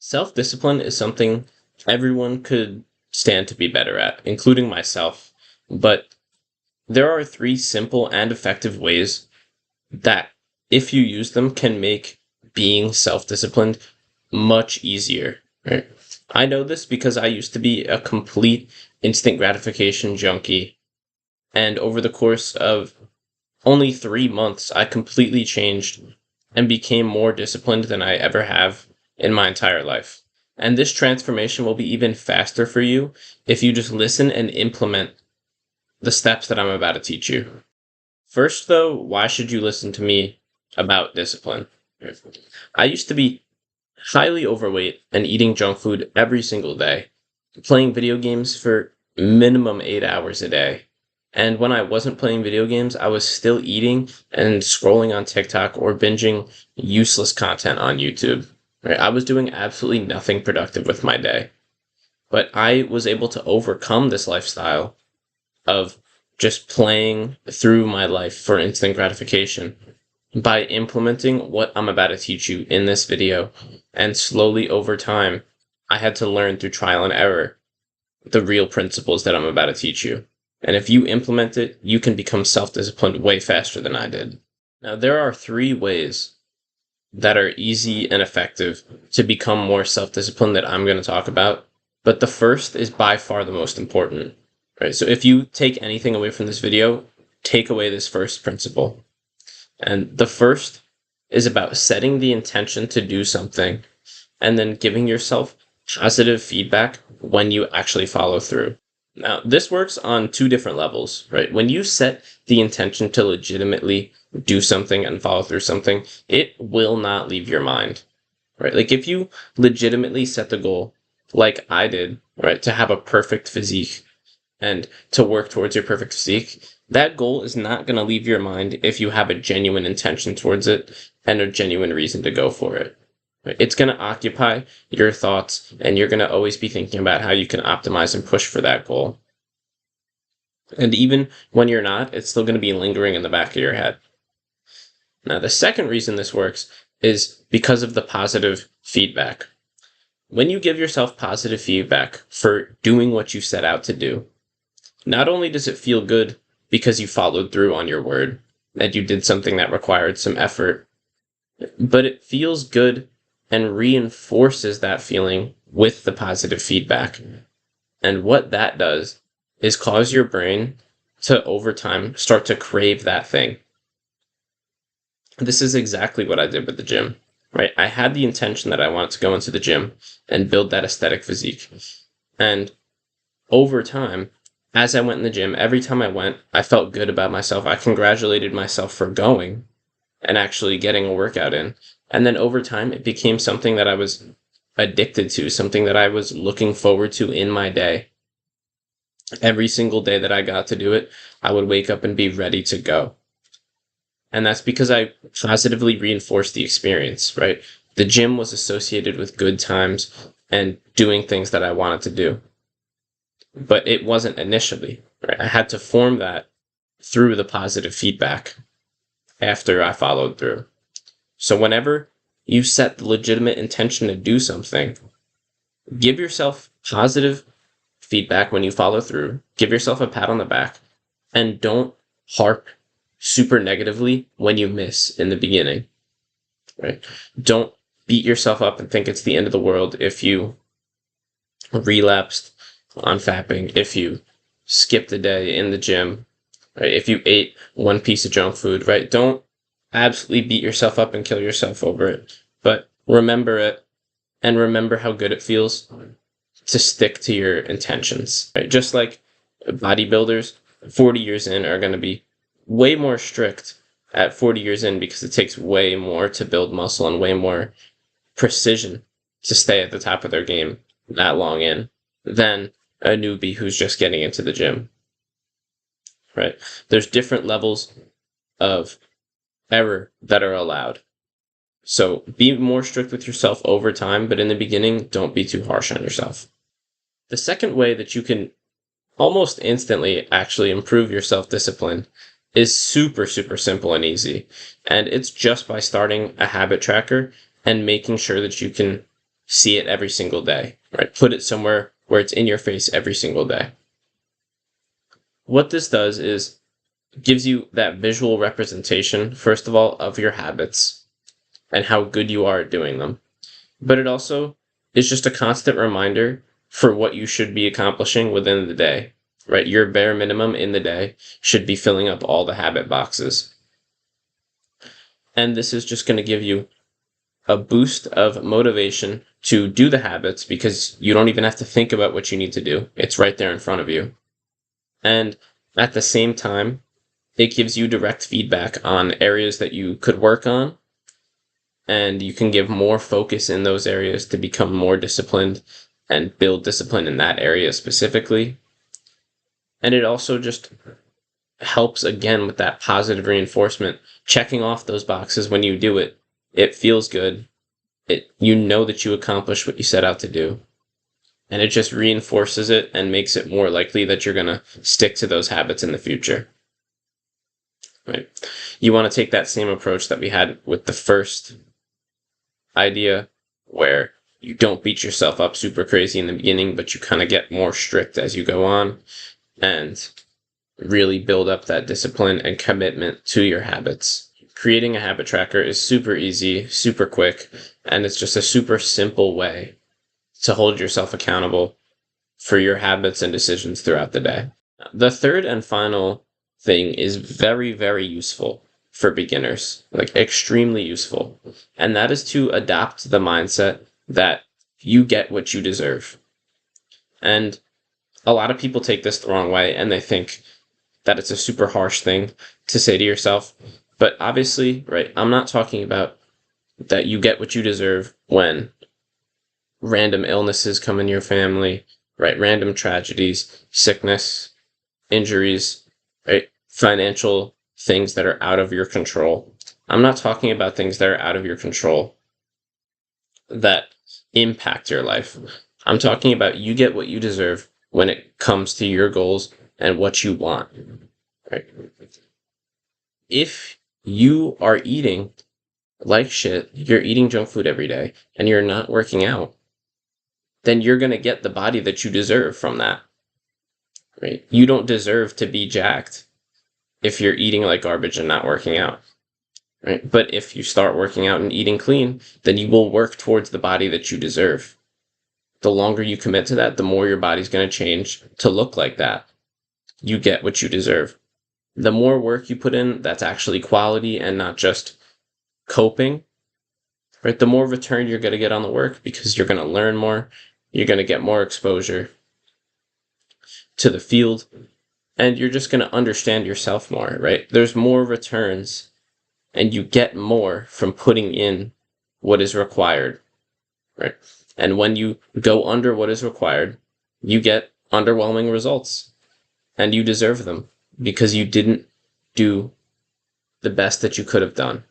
Self discipline is something everyone could stand to be better at, including myself. But there are three simple and effective ways that, if you use them, can make being self disciplined much easier. Right? I know this because I used to be a complete instant gratification junkie. And over the course of only 3 months, I completely changed and became more disciplined than I ever have in my entire life. And this transformation will be even faster for you if you just listen and implement the steps that I'm about to teach you. First, though, why should you listen to me about discipline? I used to be highly overweight and eating junk food every single day, playing video games for minimum 8 hours a day. And when I wasn't playing video games, I was still eating and scrolling on TikTok or binging useless content on YouTube. Right? I was doing absolutely nothing productive with my day. But I was able to overcome this lifestyle of just playing through my life for instant gratification by implementing what I'm about to teach you in this video. And slowly over time, I had to learn through trial and error the real principles that I'm about to teach you. And if you implement it, you can become self-disciplined way faster than I did. Now, there are three ways that are easy and effective to become more self-disciplined that I'm going to talk about. But the first is by far the most important. Right? So if you take anything away from this video, take away this first principle. And the first is about setting the intention to do something and then giving yourself positive feedback when you actually follow through. Now, this works on two different levels, right? When you set the intention to legitimately do something and follow through something, it will not leave your mind, right? Like if you legitimately set the goal, like I did, right, to have a perfect physique and to work towards your perfect physique, that goal is not going to leave your mind if you have a genuine intention towards it and a genuine reason to go for it. It's going to occupy your thoughts, and you're going to always be thinking about how you can optimize and push for that goal. And even when you're not, it's still going to be lingering in the back of your head. Now, the second reason this works is because of the positive feedback. When you give yourself positive feedback for doing what you set out to do, not only does it feel good because you followed through on your word, that you did something that required some effort, but it feels good and reinforces that feeling with the positive feedback. And what that does is cause your brain to, over time, start to crave that thing. This is exactly what I did with the gym, right? I had the intention that I wanted to go into the gym and build that aesthetic physique. And over time, as I went in the gym, every time I went, I felt good about myself. I congratulated myself for going and actually getting a workout in. And then over time, it became something that I was addicted to, something that I was looking forward to in my day. Every single day that I got to do it, I would wake up and be ready to go. And that's because I positively reinforced the experience, right? The gym was associated with good times and doing things that I wanted to do. But it wasn't initially, right? I had to form that through the positive feedback after I followed through. So whenever you set the legitimate intention to do something, give yourself positive feedback when you follow through, give yourself a pat on the back, and don't harp super negatively when you miss in the beginning, right? Don't beat yourself up and think it's the end of the world if you relapsed on fapping, if you skipped a day in the gym, right? If you ate one piece of junk food, right? Don't absolutely beat yourself up and kill yourself over it, but remember it and remember how good it feels to stick to your intentions, right? Just like bodybuilders, 40 years in are going to be way more strict at 40 years in because it takes way more to build muscle and way more precision to stay at the top of their game that long in than a newbie who's just getting into the gym, right? There's different levels of error that are allowed. So be more strict with yourself over time, but in the beginning, don't be too harsh on yourself. The second way that you can almost instantly actually improve your self-discipline is super, super simple and easy. And it's just by starting a habit tracker and making sure that you can see it every single day, right? Put it somewhere where it's in your face every single day. What this does is gives you that visual representation, first of all, of your habits and how good you are at doing them. But it also is just a constant reminder for what you should be accomplishing within the day, right? Your bare minimum in the day should be filling up all the habit boxes. And this is just going to give you a boost of motivation to do the habits because you don't even have to think about what you need to do. It's right there in front of you. And at the same time, it gives you direct feedback on areas that you could work on, and you can give more focus in those areas to become more disciplined and build discipline in that area specifically. And it also just helps again with that positive reinforcement, checking off those boxes when you do it. It feels good. You know that you accomplished what you set out to do. And it just reinforces it and makes it more likely that you're going to stick to those habits in the future. Right? You want to take that same approach that we had with the first idea, where you don't beat yourself up super crazy in the beginning, but you kind of get more strict as you go on and really build up that discipline and commitment to your habits. Creating a habit tracker is super easy, super quick, and it's just a super simple way to hold yourself accountable for your habits and decisions throughout the day. The third and final thing is very, very useful for beginners, like extremely useful. And that is to adopt the mindset that you get what you deserve. And a lot of people take this the wrong way and they think that it's a super harsh thing to say to yourself. But obviously, right, I'm not talking about that you get what you deserve when random illnesses come in your family, right? Random tragedies, sickness, injuries, right? Financial things that are out of your control. I'm not talking about things that are out of your control that impact your life. I'm talking about you get what you deserve when it comes to your goals and what you want, right? If you are eating like shit, you're eating junk food every day, and you're not working out, then you're going to get the body that you deserve from that, right? You don't deserve to be jacked if you're eating like garbage and not working out, right? But if you start working out and eating clean, then you will work towards the body that you deserve. The longer you commit to that, the more your body's going to change to look like that. You get what you deserve. The more work you put in, that's actually quality and not just coping, right? The more return you're going to get on the work because you're going to learn more. You're going to get more exposure to the field, and you're just going to understand yourself more, right? There's more returns, and you get more from putting in what is required, right? And when you go under what is required, you get underwhelming results, and you deserve them because you didn't do the best that you could have done.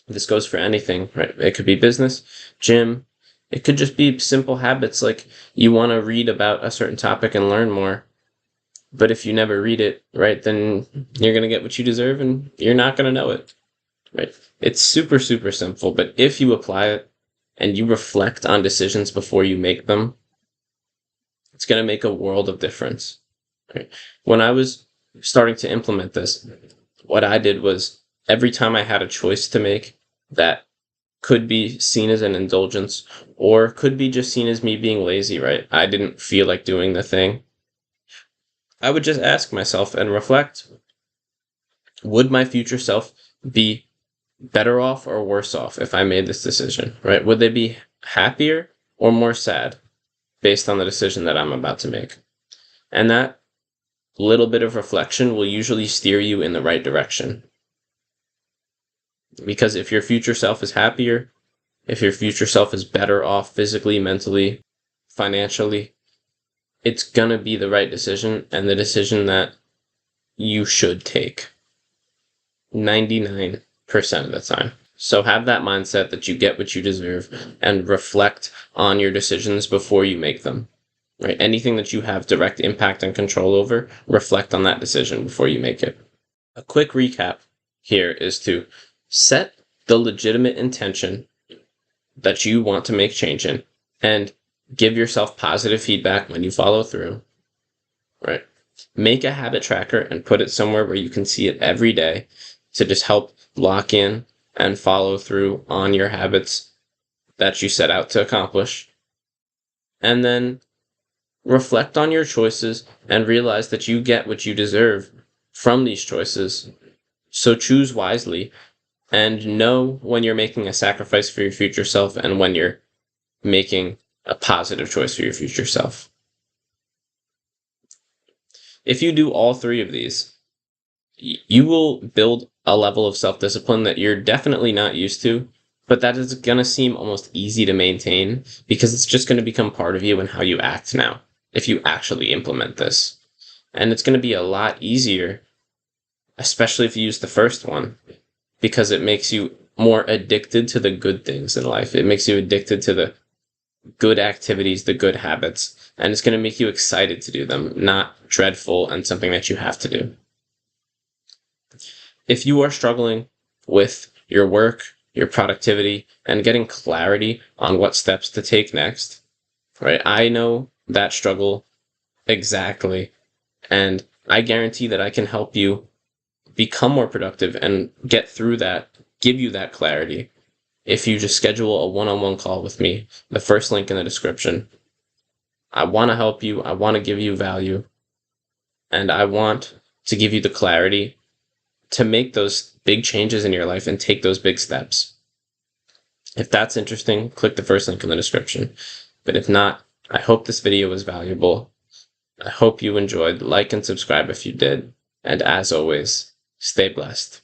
This goes for anything, right? It could be business, gym. It could just be simple habits like you want to read about a certain topic and learn more. But if you never read it, right, then you're going to get what you deserve and you're not going to know it, right? It's super, super simple. But if you apply it and you reflect on decisions before you make them, it's going to make a world of difference, right? When I was starting to implement this, what I did was every time I had a choice to make that could be seen as an indulgence or could be just seen as me being lazy, right? I didn't feel like doing the thing. I would just ask myself and reflect, would my future self be better off or worse off if I made this decision, right? Would they be happier or more sad based on the decision that I'm about to make? And that little bit of reflection will usually steer you in the right direction. Because if your future self is happier, if your future self is better off physically, mentally, financially, it's gonna be the right decision and the decision that you should take 99% of the time. So have that mindset that you get what you deserve and reflect on your decisions before you make them. Right? Anything that you have direct impact and control over, reflect on that decision before you make it. A quick recap here is to set the legitimate intention that you want to make change in, and give yourself positive feedback when you follow through, right? Make a habit tracker and put it somewhere where you can see it every day to just help lock in and follow through on your habits that you set out to accomplish. And then reflect on your choices and realize that you get what you deserve from these choices. So choose wisely and know when you're making a sacrifice for your future self and when you're making a positive choice for your future self. If you do all three of these, you will build a level of self-discipline that you're definitely not used to, but that is going to seem almost easy to maintain because it's just going to become part of you and how you act now if you actually implement this. And it's going to be a lot easier, especially if you use the first one, because it makes you more addicted to the good things in life. It makes you addicted to the good activities, the good habits, and it's going to make you excited to do them, not dreadful and something that you have to do. If you are struggling with your work, your productivity, and getting clarity on what steps to take next, right? I know that struggle exactly, and I guarantee that I can help you become more productive and get through that, give you that clarity if you just schedule a one-on-one call with me, the first link in the description. I want to help you, I want to give you value, and I want to give you the clarity to make those big changes in your life and take those big steps. If that's interesting, click the first link in the description. But if not, I hope this video was valuable. I hope you enjoyed. Like and subscribe if you did. And as always, stay blessed.